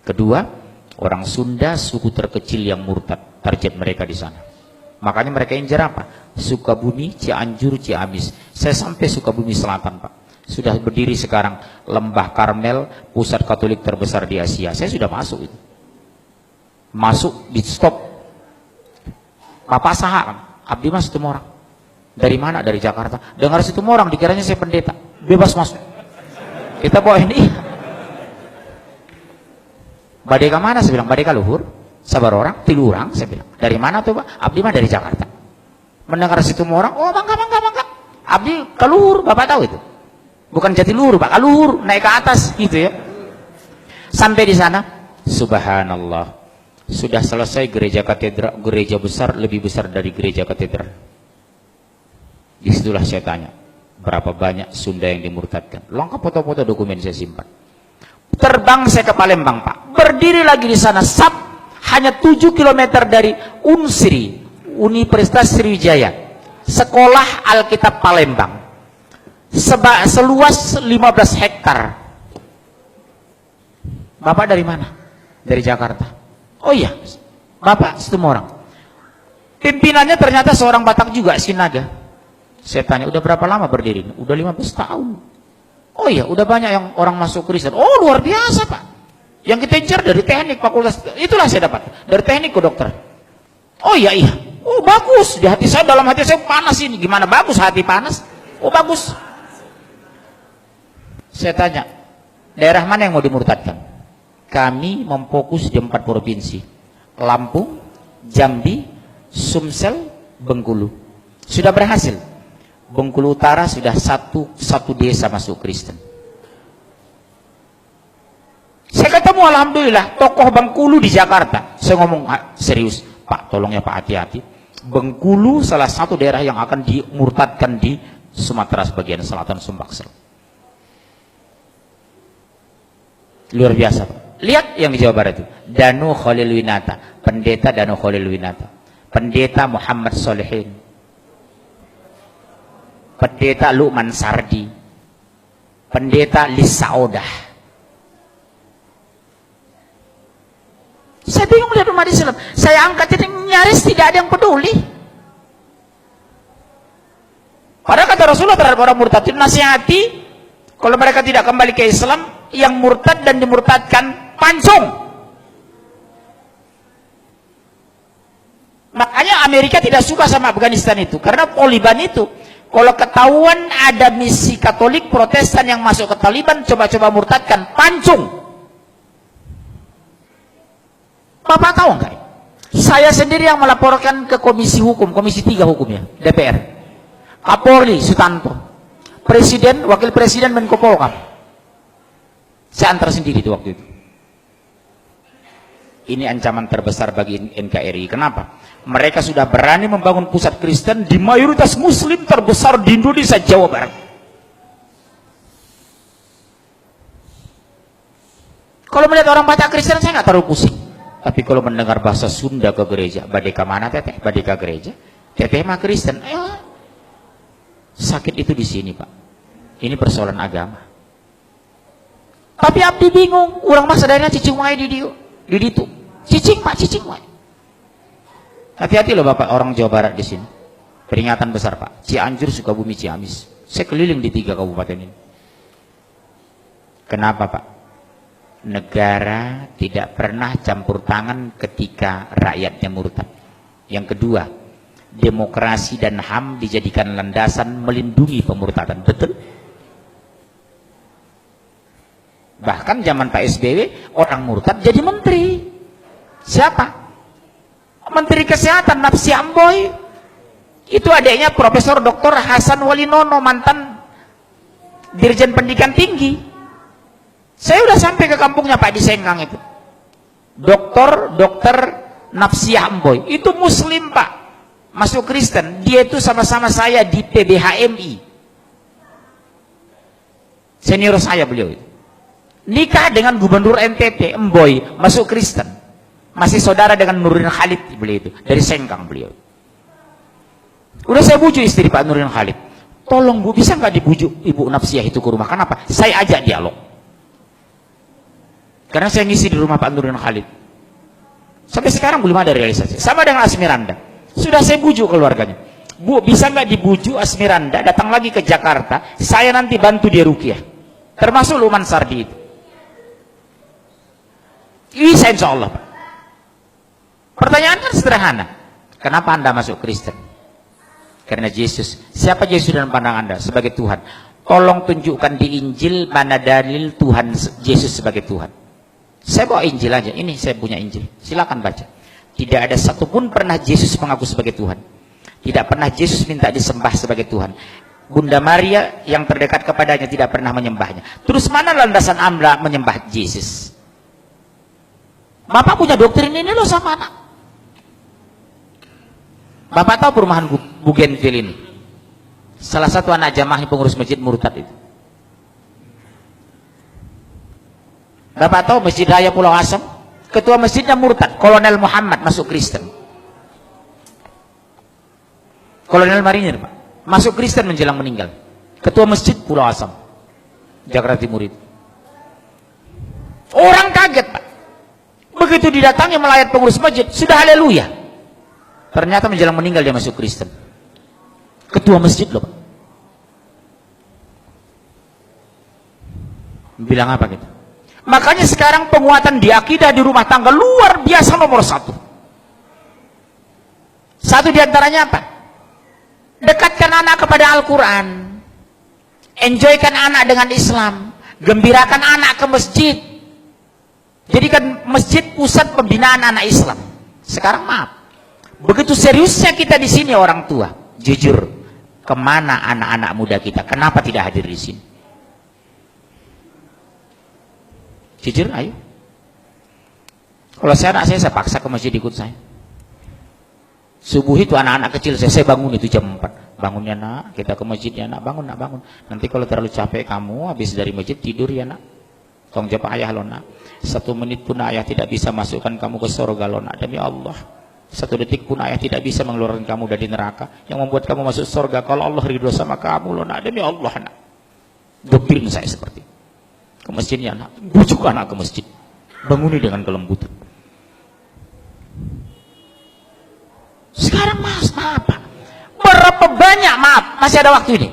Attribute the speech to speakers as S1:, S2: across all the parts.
S1: Kedua, orang Sunda suku terkecil yang murtad, target mereka di sana. Makanya mereka incar apa? Sukabumi, Cianjur, Ciamis. Saya sampai Sukabumi Selatan, Pak. Sudah berdiri sekarang Lembah Karmel, pusat Katolik terbesar di Asia. Saya sudah masuk itu. Masuk di stop. Papa saha kan? Abdi mas itu orang. Dari mana? Dari Jakarta. Dengar situ orang, dikiranya saya pendeta. Bebas masuk. Kita bawa ini. Badeka mana? Saya bilang, badeka luhur. Sabar orang, tilu orang. Saya bilang, dari mana tuh Pak? Abdi mah dari Jakarta. Mendengar situ orang, oh bangga. Abdi keluhur, Bapak tahu itu. Bukan Jatiluhur Pak, keluhur, naik ke atas gitu ya. Sampai di sana, subhanallah. Sudah selesai gereja katedral, gereja besar, lebih besar dari gereja katedral. Disitulah saya tanya, berapa banyak Sunda yang dimurtadkan? Lengkap foto-foto dokumen saya simpan. Terbang saya ke Palembang Pak, berdiri lagi di sana, hanya 7 km dari Unsri, Universitas Sriwijaya, Sekolah Alkitab Palembang, seluas 15 hektar. Bapak dari mana? Dari Jakarta. Oh iya, Bapak semua orang. Pimpinannya ternyata seorang Batak juga, Sinaga. Saya tanya, udah berapa lama berdiri? Udah 15 tahun. Oh iya, udah banyak yang orang masuk Kristen. Oh luar biasa Pak. Yang kita incar dari teknik fakultas, itulah saya dapat. Dari teknik ke dokter. Oh iya. Oh bagus, di hati saya, dalam hati saya panas ini. Gimana bagus hati panas? Oh bagus. Saya tanya, daerah mana yang mau dimurtadkan? Kami memfokus di 4 provinsi. Lampung, Jambi, Sumsel, Bengkulu. Sudah berhasil. Bengkulu Utara sudah satu desa masuk Kristen. Saya ketemu alhamdulillah tokoh Bengkulu di Jakarta. Saya ngomong serius, Pak tolong ya Pak hati-hati. Bengkulu salah satu daerah yang akan dimurtadkan di Sumatera sebagian selatan, Sumbaksel. Luar biasa Pak. Lihat yang di Jawa Barat itu, Danu Khalil Winata, pendeta Danu Khalil Winata, pendeta Muhammad Solehin, pendeta Luqman Sardi, pendeta Lisa Odah. Saya bingung lihat umat Islam. Saya angkat ini nyaris tidak ada yang peduli. Padahal kata Rasulullah terhadap orang murtad, nasihati kalau mereka tidak kembali ke Islam, yang murtad dan dimurtadkan pancung. Makanya Amerika tidak suka sama Afghanistan itu, karena Taliban itu kalau ketahuan ada misi Katolik Protestan yang masuk ke Taliban, coba-coba murtadkan, pancung. Bapak tahu enggak? Saya sendiri yang melaporkan ke Komisi Hukum, Komisi 3 Hukumnya, DPR. Kapolri Sutanto, Presiden, Wakil Presiden, Menko Polhukam. Saya antar sendiri itu waktu itu. Ini ancaman terbesar bagi NKRI. Kenapa? Mereka sudah berani membangun pusat Kristen di mayoritas Muslim terbesar di Indonesia, Jawa Barat. Kalau melihat orang baca Kristen, saya nggak terlalu pusing. Tapi kalau mendengar bahasa Sunda ke gereja, badeka mana teteh? Badeka gereja, teteh mah Kristen. Sakit itu di sini Pak. Ini persoalan agama. Tapi abdi bingung, orang mah sadarnya cicing wae di ditu. Cicing Pak, cicing wae. Hati-hati loh Bapak orang Jawa Barat di sini. Peringatan besar Pak. Cianjur, Sukabumi, Ciamis. Saya keliling di 3 kabupaten ini. Kenapa Pak? Negara tidak pernah campur tangan ketika rakyatnya murtad. Yang kedua, demokrasi dan HAM dijadikan landasan melindungi pemurtadan. Betul? Bahkan zaman Pak SBY, orang murtad jadi menteri. Siapa? Menteri Kesehatan, Napsi Amboy. Itu adiknya Profesor Dr. Hasan Walinono, mantan Dirjen Pendidikan Tinggi. Saya udah sampai ke kampungnya Pak di Sengkang itu. Dokter Napsiah Amboy. Itu Muslim Pak. Masuk Kristen. Dia itu sama-sama saya di PBHMI. Senior saya beliau itu. Nikah dengan Gubernur NTT, Emboy. Masuk Kristen. Masih saudara dengan Nurdin Khalid beliau itu. Dari Sengkang beliau. Udah saya bujuk istri Pak Nurdin Khalid. Tolong Bu, bisa nggak dibujuk Ibu Napsiah itu ke rumah? Kenapa? Saya ajak dialog. Karena saya ngisi di rumah Pak Nurdin Khalid. Sampai sekarang belum ada realisasi. Sama dengan Asmiranda. Sudah saya bujuk keluarganya. Bu, bisa nggak dibujuk Asmiranda datang lagi ke Jakarta? Saya nanti bantu dia ruqyah. Termasuk Luman Sardi itu. Bisa insya Allah, Pak. Pertanyaan kan sederhana. Kenapa Anda masuk Kristen? Karena Yesus. Siapa Yesus dalam pandang Anda? Sebagai Tuhan. Tolong tunjukkan di Injil mana dalil Tuhan Yesus sebagai Tuhan. Saya bawa Injil aja. Ini saya punya Injil. Silakan baca. Tidak ada satupun pernah Yesus mengaku sebagai Tuhan. Tidak pernah Yesus minta disembah sebagai Tuhan. Bunda Maria yang terdekat kepadanya tidak pernah menyembahnya. Terus mana landasan Anda menyembah Yesus? Bapak punya doktrin ini loh sama anak. Bapak tahu perumahan Bougainville ini? Salah satu anak jamaah pengurus masjid murtad itu. Bapak tahu Masjid Raya Pulau Asam? Ketua masjidnya murtad, Kolonel Muhammad masuk Kristen. Kolonel Marinir, Pak. Masuk Kristen menjelang meninggal. Ketua masjid Pulau Asam, Jakarta Timur itu. Orang kaget, Pak. Begitu didatangi melayat pengurus masjid, sudah haleluya. Ternyata menjelang meninggal dia masuk Kristen. Ketua masjid loh, Pak. Bilang apa gitu? Makanya sekarang penguatan di akidah di rumah tangga luar biasa nomor satu. Satu diantaranya apa? Dekatkan anak kepada Al-Quran. Enjoykan anak dengan Islam. Gembirakan anak ke masjid. Jadikan masjid pusat pembinaan anak Islam. Sekarang maaf. Begitu seriusnya kita di sini orang tua. Jujur, kemana anak-anak muda kita? Kenapa tidak hadir di sini? Jujur, ayo. Kalau anak saya paksa ke masjid ikut saya. Subuh itu anak-anak kecil saya bangun itu jam 4. Bangunnya nak, kita ke masjid ya nak, bangun nak, bangun. Nanti kalau terlalu capek kamu, habis dari masjid tidur ya nak. Tolong jawab ayah lo nak. 1 menit pun ayah tidak bisa masukkan kamu ke surga lo nak, demi Allah. 1 detik pun ayah tidak bisa mengeluarkan kamu dari neraka. Yang membuat kamu masuk surga kalau Allah ridho sama kamu lo nak, demi Allah nak. Doktrin saya seperti itu. Ke masjidnya anak, bujuk anak ke masjid, banguni dengan kelembutan. Sekarang maaf Pak, berapa banyak, maaf masih ada waktu ini,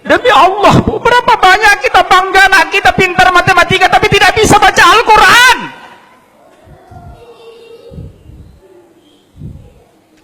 S1: demi Allah Bu, berapa banyak kita bangga anak kita pintar matematika tapi tidak bisa baca Al-Quran.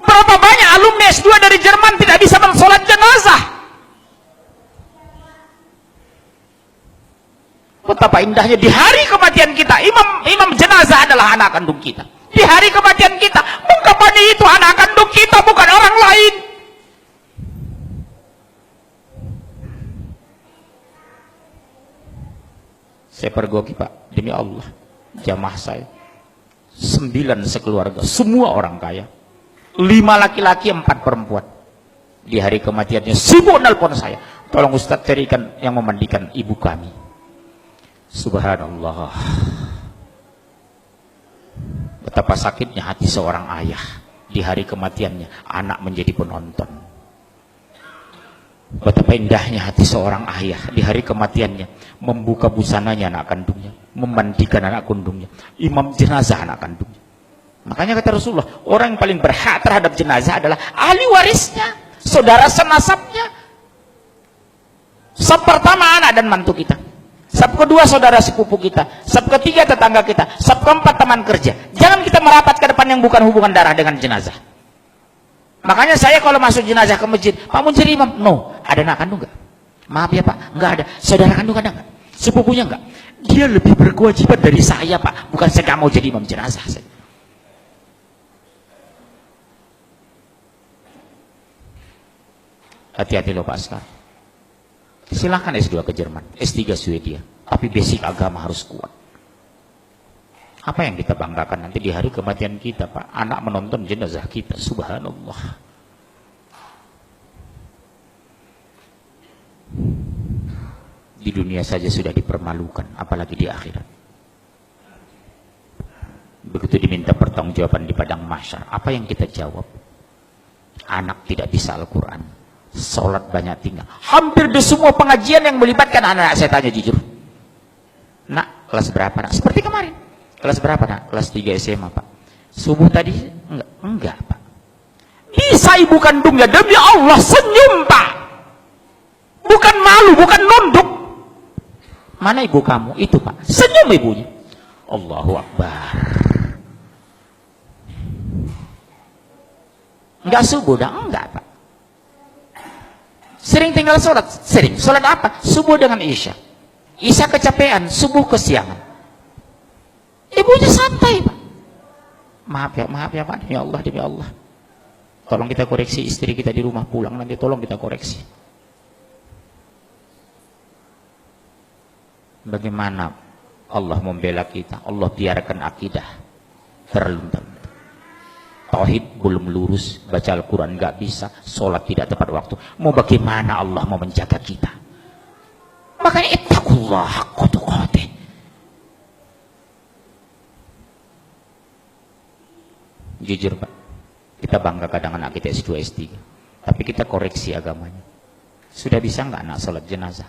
S1: Berapa banyak alumni S2 dari Jerman tidak bisa mensolat jenazah. Betapa indahnya di hari kematian kita, imam jenazah adalah anak kandung kita. Di hari kematian kita, ungkapannya itu anak kandung kita, bukan orang lain. Saya pergoki Pak, demi Allah, jamaah saya 9 sekeluarga, semua orang kaya, 5 laki-laki 4 perempuan. Di hari kematiannya sibuk nelpon saya, tolong Ustadz carikan yang memandikan ibu kami. Subhanallah. Betapa sakitnya hati seorang ayah di hari kematiannya, anak menjadi penonton. Betapa indahnya hati seorang ayah di hari kematiannya, membuka busananya anak kandungnya, memandikan anak kandungnya, imam jenazah anak kandungnya. Makanya kata Rasulullah, orang yang paling berhak terhadap jenazah adalah ahli warisnya, saudara senasabnya. Sab pertama anak dan mantu kita. Sab kedua saudara sepupu kita, sab ketiga tetangga kita, sab keempat teman kerja. Jangan kita merapat ke depan yang bukan hubungan darah dengan jenazah. Makanya saya kalau masuk jenazah ke masjid, Pak Muncir imam, no, ada anak kandung nggak? Maaf ya Pak, nggak ada. Saudara kandung ada nggak? Sepupunya nggak? Dia lebih berkewajiban dari saya Pak, bukan saya nggak mau jadi imam jenazah. Hati-hati loh Pak Askar. Silahkan S2 ke Jerman, S3 Swedia, tapi basic agama harus kuat. Apa yang kita banggakan nanti di hari kematian kita Pak? Anak menonton jenazah kita, subhanallah. Di dunia saja sudah dipermalukan, apalagi di akhirat. Begitu diminta pertanggungjawaban di padang mahsyar, apa yang kita jawab? Anak tidak bisa Al-Quran, sholat banyak tinggal. Hampir di semua pengajian yang melibatkan anak-anak, saya tanya jujur, nak, Kelas berapa nak? Seperti kemarin. Kelas berapa nak? Kelas 3 SMA Pak. Subuh tadi? Enggak Pak. Bisa ibu kandungnya demi Allah senyum Pak. Bukan malu, bukan nunduk. Mana ibu kamu? Itu Pak. Senyum ibunya. Allahu Akbar. Enggak subuh dah? Enggak Pak. Sering tinggal sholat? Sering. Sholat apa? Subuh dengan Isya. Isya kecapean, subuh kesiangan. Ibunya santai Pak. Maaf ya Pak, demi Allah. Tolong kita koreksi istri kita di rumah pulang nanti, tolong kita koreksi. Bagaimana Allah membela kita? Allah biarkan akidah terluntar. Tauhid belum lurus, baca Al-Quran nggak bisa, sholat tidak tepat waktu. Mau bagaimana Allah mau menjaga kita? Makanya ittaqullah haqqa tuqatih. Jujur Pak, kita bangga kadang anak kita S2, S3, tapi kita koreksi agamanya. Sudah bisa nggak anak sholat jenazah?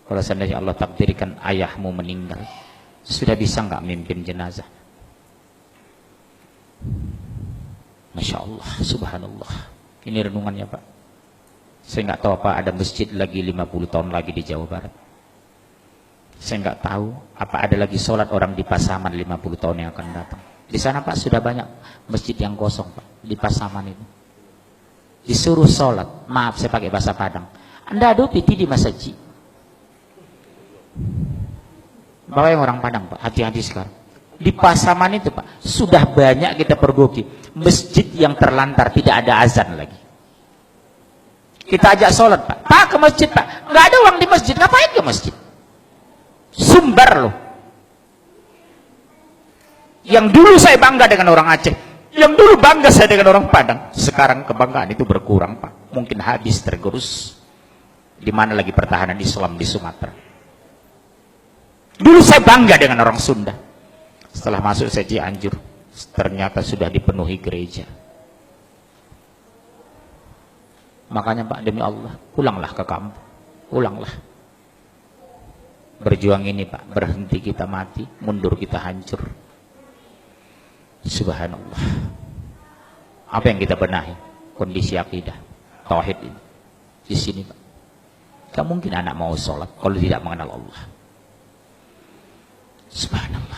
S1: Kalau seandainya Allah takdirkan ayahmu meninggal, sudah bisa nggak mimpin jenazah? Masya Allah, subhanallah. Ini renungannya Pak. Saya nggak tahu apa ada masjid lagi 50 tahun lagi di Jawa Barat. Saya nggak tahu apa ada lagi sholat orang di Pasaman 50 tahun yang akan datang. Di sana Pak sudah banyak masjid yang kosong Pak, di Pasaman itu. Disuruh sholat, maaf saya pakai bahasa Padang. Anda adu piti di masjid. Bawa yang orang Padang Pak, hati-hati sekarang. Di Pasaman itu Pak, sudah banyak kita pergoki masjid yang terlantar, tidak ada azan lagi. Kita ajak sholat Pak ke masjid Pak, nggak ada uang di masjid, ngapain ke masjid? Sumbar loh. Yang dulu saya bangga dengan orang Aceh, yang dulu bangga saya dengan orang Padang, sekarang kebanggaan itu berkurang Pak, mungkin habis tergerus. Di mana lagi pertahanan Islam di Sumatera? Dulu saya bangga dengan orang Sunda. Setelah masuk saya Cianjur, ternyata sudah dipenuhi gereja. Makanya Pak, demi Allah, pulanglah ke kampung, pulanglah. Berjuang ini Pak, berhenti kita mati, mundur kita hancur. Subhanallah. Apa yang kita benahi? Kondisi akidah, tauhid ini. Di sini Pak, gak mungkin anak mau sholat kalau tidak mengenal Allah. Subhanallah.